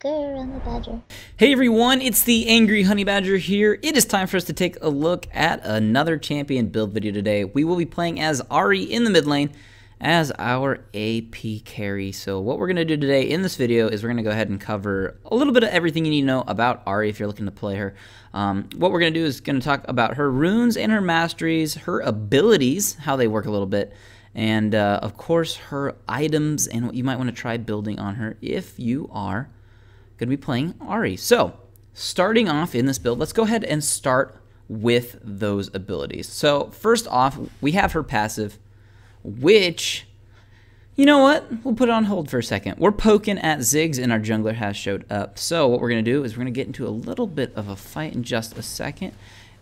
TheAngryHoneyBadger. Hey everyone, it's the Angry Honey Badger here. It is time for us to take a look at another champion build video today. We will be playing as Ahri in the mid lane as our AP carry. So what we're going to do today in this video is we're going to go ahead and cover a little bit of everything you need to know about Ahri if you're looking to play her. What we're going to do is going to talk about her runes and her masteries, her abilities, how they work a little bit, and of course her items and what you might want to try building on her if you are going to be playing Ahri. So starting off in this build, let's go ahead and start with those abilities. So first off, we have her passive, which, you know what, we'll put it on hold for a second. We're poking at Ziggs and our jungler has showed up. So what we're going to do is we're going to get into a little bit of a fight in just a second.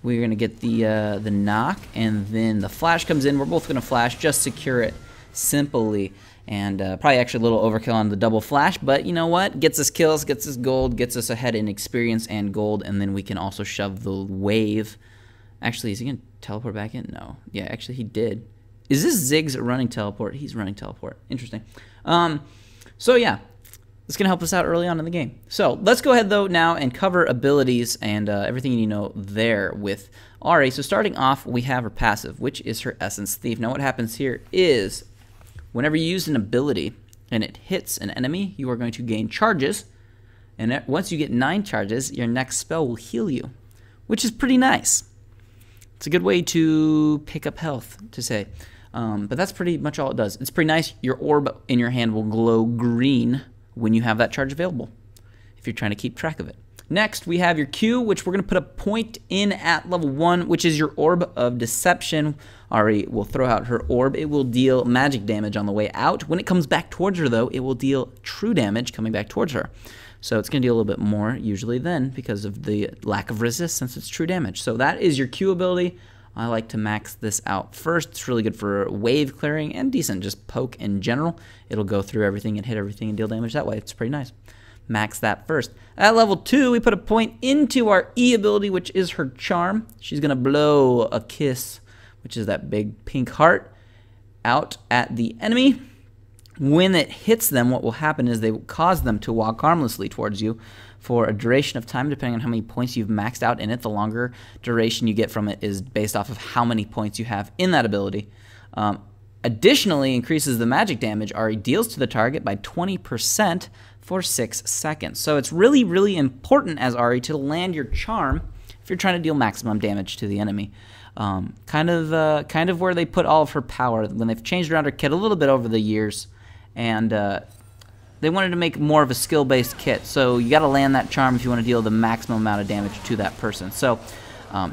We're going to get the knock, and then the flash comes in. We're both going to flash, just secure it simply. And probably actually a little overkill on the double flash, but you know what? Gets us kills, gets us gold, gets us ahead in experience and gold, and then we can also shove the wave. Actually, is he going to teleport back in? No. Yeah, actually he did. Is this Ziggs running teleport? He's running teleport. Interesting. So yeah, it's going to help us out early on in the game. So let's go ahead though now and cover abilities and everything you need to know there with Ahri. So starting off, we have her passive, which is her Essence Thief. Now what happens here is whenever you use an ability and it hits an enemy, you are going to gain charges. And once you get 9 charges, your next spell will heal you, which is pretty nice. It's a good way to pick up health, to say. But that's pretty much all it does. It's pretty nice. Your orb in your hand will glow green when you have that charge available, if you're trying to keep track of it. Next, we have your Q, which we're going to put a point in at level 1, which is your Orb of Deception. Ahri will throw out her orb. It will deal magic damage on the way out. When it comes back towards her, though, it will deal true damage coming back towards her. So it's going to deal a little bit more usually then because of the lack of resist since it's true damage. So that is your Q ability. I like to max this out first. It's really good for wave clearing and decent just poke in general. It'll go through everything and hit everything and deal damage that way. It's pretty nice. Max that first. At level 2, we put a point into our E ability, which is her charm. She's going to blow a kiss, which is that big pink heart, out at the enemy. When it hits them, what will happen is they will cause them to walk harmlessly towards you for a duration of time, depending on how many points you've maxed out in it. The longer duration you get from it is based off of how many points you have in that ability. Additionally, increases the magic damage Ahri deals to the target by 20% for 6 seconds. So it's really, really important as Ahri to land your charm if you're trying to deal maximum damage to the enemy. Kind of where they put all of her power when they've changed around her kit a little bit over the years, and they wanted to make more of a skill-based kit. So you got to land that charm if you want to deal the maximum amount of damage to that person. So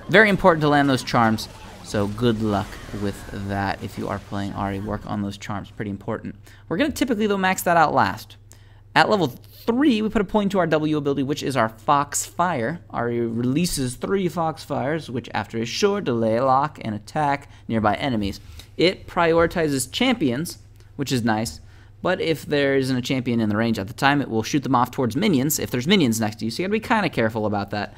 very important to land those charms. So good luck with that if you are playing Ahri. Work on those charms, pretty important. We're going to typically, though, max that out last. At level 3, we put a point to our W ability, which is our Foxfire. Ahri releases 3 Foxfires, which after a short delay, lock, and attack nearby enemies. It prioritizes champions, which is nice, but if there isn't a champion in the range at the time, it will shoot them off towards minions if there's minions next to you, so you got to be kind of careful about that.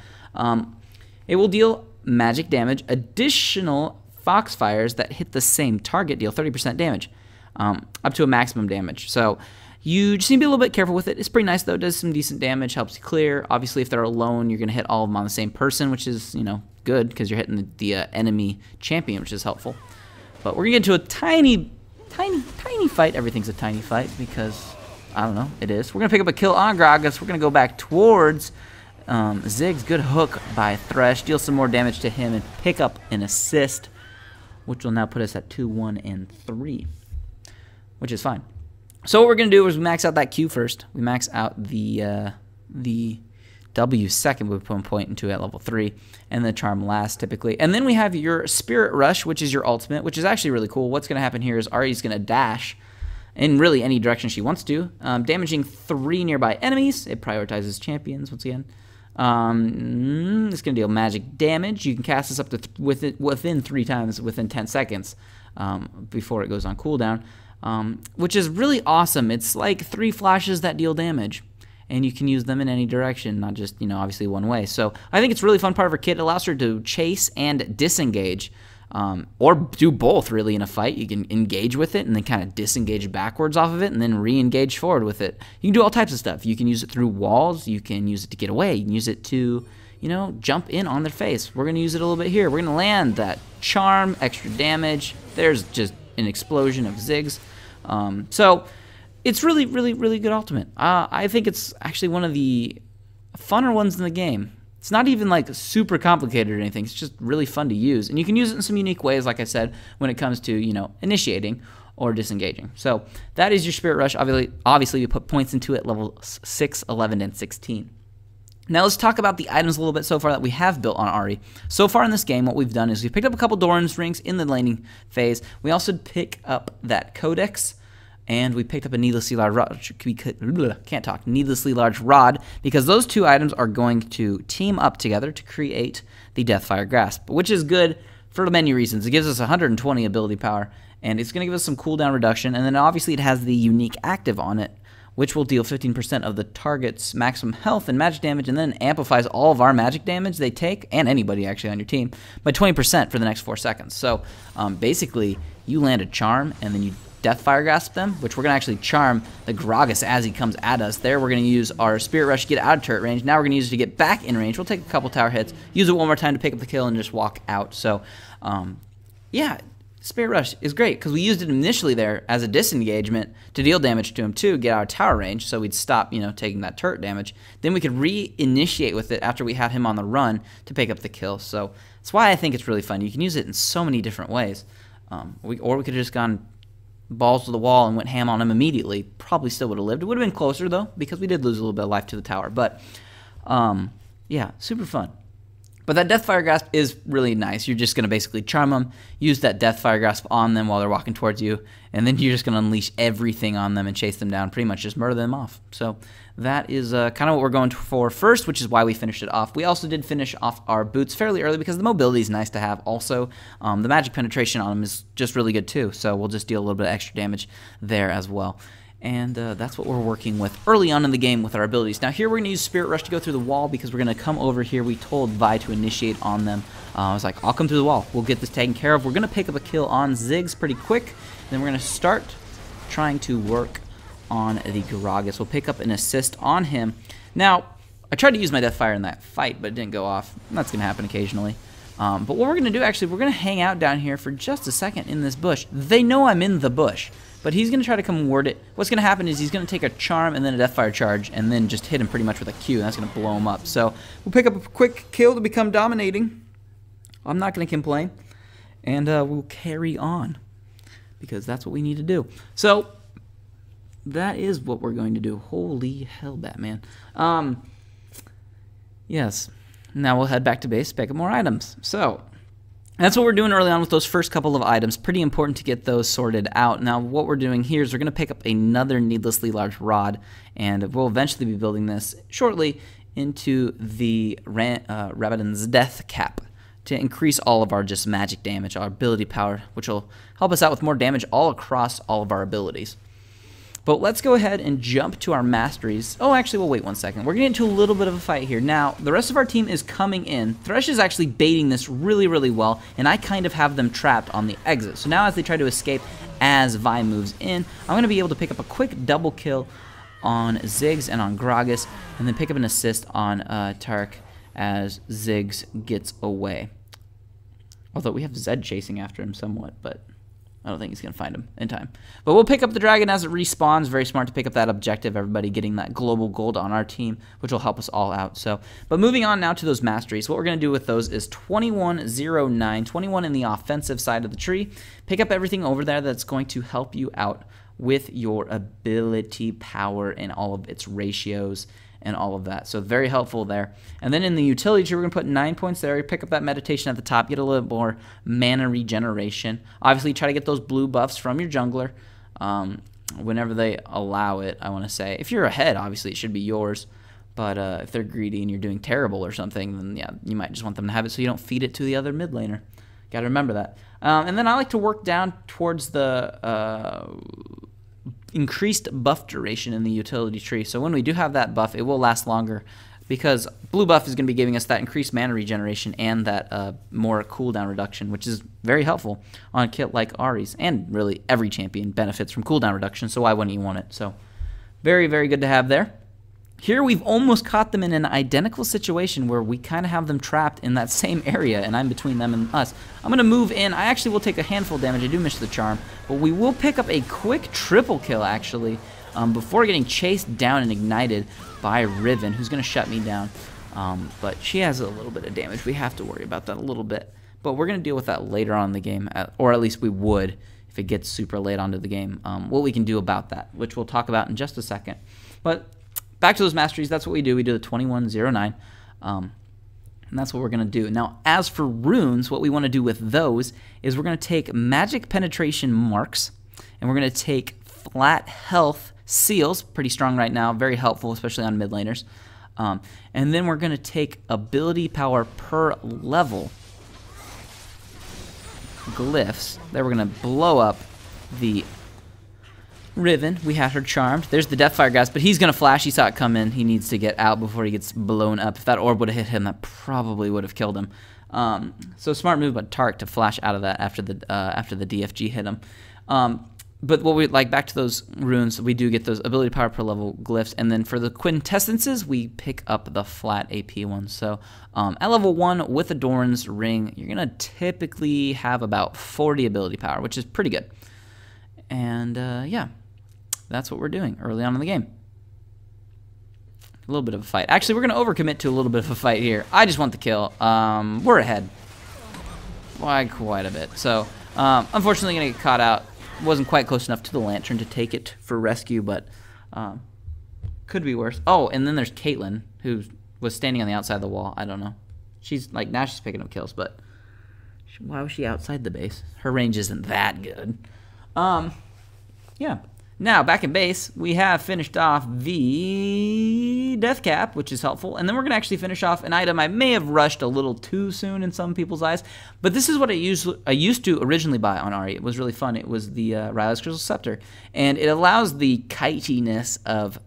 It will deal magic damage. Additional Foxfires that hit the same target deal 30% damage, up to a maximum damage. So you just need to be a little bit careful with it. It's pretty nice, though. It does some decent damage, helps you clear. Obviously, if they're alone, you're going to hit all of them on the same person, which is, you know, good because you're hitting the enemy champion, which is helpful. But we're going to get into a tiny fight. Everything's a tiny fight because, I don't know, it is. We're going to pick up a kill on Gragas. We're going to go back towards Ziggs. Good hook by Thresh. Deal some more damage to him and pick up an assist, which will now put us at 2, 1, and 3, which is fine. So what we're going to do is we max out that Q first. We max out the W second. We put a point into at level 3, and the charm last typically. And then we have your Spirit Rush, which is your ultimate, which is actually really cool. What's going to happen here is Ahri's going to dash in really any direction she wants to, damaging 3 nearby enemies. It prioritizes champions once again. It's going to deal magic damage. You can cast this up to within 3 times within 10 seconds before it goes on cooldown, which is really awesome. It's like 3 flashes that deal damage, and you can use them in any direction, not just, you know, obviously one way. So I think it's a really fun part of her kit. It allows her to chase and disengage or do both really in a fight. You can engage with it and then kind of disengage backwards off of it and then re-engage forward with it. You can do all types of stuff. You can use it through walls. You can use it to get away. You can use it to, you know, jump in on their face. We're going to use it a little bit here. We're going to land that charm, extra damage. There's just an explosion of zigs. So it's really, really, really good ultimate. I think it's actually one of the funner ones in the game. It's not even like super complicated or anything. It's just really fun to use. And you can use it in some unique ways, like I said, when it comes to, you know, initiating or disengaging. So that is your Spirit Rush. Obviously, you put points into it, level 6, 11, and 16. Now let's talk about the items a little bit so far that we have built on Ahri. So far in this game, what we've done is we've picked up a couple Dorans rings in the laning phase. We also pick up that Codex, and we picked up a needlessly large rod. Needlessly large rod, because those two items are going to team up together to create the Deathfire Grasp, which is good for many reasons. It gives us 120 ability power, and it's going to give us some cooldown reduction, and then obviously it has the unique active on it, which will deal 15% of the target's maximum health and magic damage, and then amplifies all of our magic damage they take, and anybody actually on your team, by 20% for the next 4 seconds. So basically, you land a charm, and then you Deathfire Grasp them, which we're going to actually charm the Gragas as he comes at us. There, we're going to use our Spirit Rush to get out of turret range. Now we're going to use it to get back in range. We'll take a couple tower hits, use it one more time to pick up the kill, and just walk out. So, yeah, Spirit Rush is great, because we used it initially there as a disengagement to deal damage to him too, get out of tower range, so we'd stop, you know, taking that turret damage. Then we could re-initiate with it after we had him on the run to pick up the kill. So that's why I think it's really fun. You can use it in so many different ways. Or we could have just gone balls to the wall and went ham on him immediately. Probably still would have lived. It would have been closer though, because we did lose a little bit of life to the tower. But yeah, super fun. But that Deathfire Grasp is really nice. You're just going to basically charm them, use that Deathfire Grasp on them while they're walking towards you, and then you're just going to unleash everything on them and chase them down, pretty much just murder them off. So that is kind of what we're going for first, which is why we finished it off. We also did finish off our boots fairly early because the mobility is nice to have. Also, the magic penetration on them is just really good too, so we'll just deal a little bit of extra damage there as well. And that's what we're working with early on in the game with our abilities. Now here we're going to use Spirit Rush to go through the wall, because we're going to come over here. We told Vi to initiate on them. I was like, I'll come through the wall. We'll get this taken care of. We're going to pick up a kill on Ziggs pretty quick. Then we're going to start trying to work on the Gragas. We'll pick up an assist on him. Now, I tried to use my Deathfire in that fight, but it didn't go off. That's going to happen occasionally. But what we're going to do, actually, we're going to hang out down here for just a second in this bush. They know I'm in the bush, but he's going to try to come ward it. What's going to happen is he's going to take a charm and then a Deathfire charge, and then just hit him pretty much with a Q, and that's going to blow him up. So we'll pick up a quick kill to become dominating. I'm not going to complain, and we'll carry on, because that's what we need to do. So that is what we're going to do. Holy hell, Batman. Yes. Now we'll head back to base, pick up more items. So that's what we're doing early on with those first couple of items. Pretty important to get those sorted out. Now what we're doing here is we're going to pick up another needlessly large rod, and we'll eventually be building this shortly into the Rabadon's Deathcap to increase all of our just magic damage, our ability power, which will help us out with more damage all across all of our abilities. But let's go ahead and jump to our Masteries. Oh, actually, we'll wait 1 second. We're getting into a little bit of a fight here. Now, the rest of our team is coming in. Thresh is actually baiting this really, really well, and I kind of have them trapped on the exit. So now as they try to escape, as Vi moves in, I'm going to be able to pick up a quick double kill on Ziggs and on Gragas, and then pick up an assist on Tarek as Ziggs gets away. Although we have Zed chasing after him somewhat, but I don't think he's going to find him in time. But we'll pick up the dragon as it respawns. Very smart to pick up that objective. Everybody getting that global gold on our team, which will help us all out. So, but moving on now to those Masteries. What we're going to do with those is 2109, 21 in the offensive side of the tree. Pick up everything over there that's going to help you out with your ability power and all of its ratios and all of that. So very helpful there. And then in the utility tree, we're going to put 9 points there. You pick up that meditation at the top, get a little more mana regeneration. Obviously, try to get those blue buffs from your jungler whenever they allow it, I want to say. If you're ahead, obviously, it should be yours. But if they're greedy and you're doing terrible or something, then yeah, you might just want them to have it so you don't feed it to the other mid laner. Got to remember that. And then I like to work down towards the increased buff duration in the utility tree. So when we do have that buff, it will last longer because blue buff is going to be giving us that increased mana regeneration and that more cooldown reduction, which is very helpful on a kit like Ahri's, and really every champion benefits from cooldown reduction, so why wouldn't you want it? So very, very good to have there. Here we've almost caught them in an identical situation where we kind of have them trapped in that same area, and I'm between them and us. I'm going to move in. I actually will take a handful of damage. I do miss the charm, but we will pick up a quick triple kill, actually, before getting chased down and ignited by Riven, who's going to shut me down. But she has a little bit of damage. We have to worry about that a little bit. But we're going to deal with that later on in the game, or at least we would if it gets super late onto the game. What we can do about that, which we'll talk about in just a second. But back to those masteries, that's what we do. We do the 2109, and that's what we're going to do. Now, as for runes, what we want to do with those is we're going to take magic penetration marks, and we're going to take flat health seals, pretty strong right now, very helpful, especially on mid laners. And then we're going to take ability power per level glyphs. Then we're going to blow up the Riven. We had her charmed. There's the Deathfire Grasp, but he's going to flash. He saw it come in. He needs to get out before he gets blown up. If that orb would have hit him, that probably would have killed him. So smart move by Tark to flash out of that after the DFG hit him. But what we like, back to those runes, we do get those ability power per level glyphs, and then for the quintessences, we pick up the flat AP ones. So at level 1 with the Dorans ring, you're gonna typically have about 40 ability power, which is pretty good. And yeah, that's what we're doing early on in the game. A little bit of a fight. Actually, we're gonna overcommit to a little bit of a fight here. I just want the kill. We're ahead by quite a bit. So unfortunately, gonna get caught out. Wasn't quite close enough to the lantern to take it for rescue, but could be worse. Oh, and then there's Caitlyn, who was standing on the outside of the wall. I don't know. She's like, now she's picking up kills, but why was she outside the base? Her range isn't that good. Yeah. Now, back in base, we have finished off the Deathcap, which is helpful. And then we're going to actually finish off an item I may have rushed a little too soon in some people's eyes. But this is what I used to originally buy on Ahri. It was really fun. It was the Rylai's Crystal Scepter. And it allows the kitiness of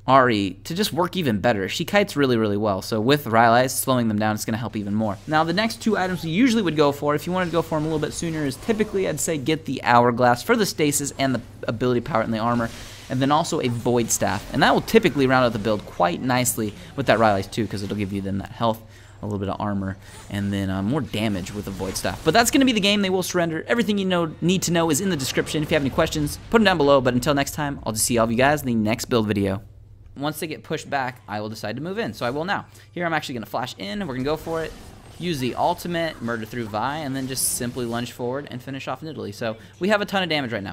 Ahri to just work even better. She kites really, really well. So with Rylai slowing them down, it's going to help even more. Now, the next two items we usually would go for, if you wanted to go for them a little bit sooner, is typically, I'd say, get the Hourglass for the stasis and the ability power and the armor, and then also a Void Staff. And that will typically round out the build quite nicely with that Rylai's too, because it'll give you then that health, a little bit of armor, and then more damage with the Void Staff. But that's going to be the game. They will surrender. Everything you need to know is in the description. If you have any questions, put them down below. But until next time, I'll just see all of you guys in the next build video. Once they get pushed back, I will decide to move in. So I will now. Here I'm actually going to flash in. We're going to go for it. Use the ultimate, murder through Vi, and then just simply lunge forward and finish off Nidalee. So we have a ton of damage right now.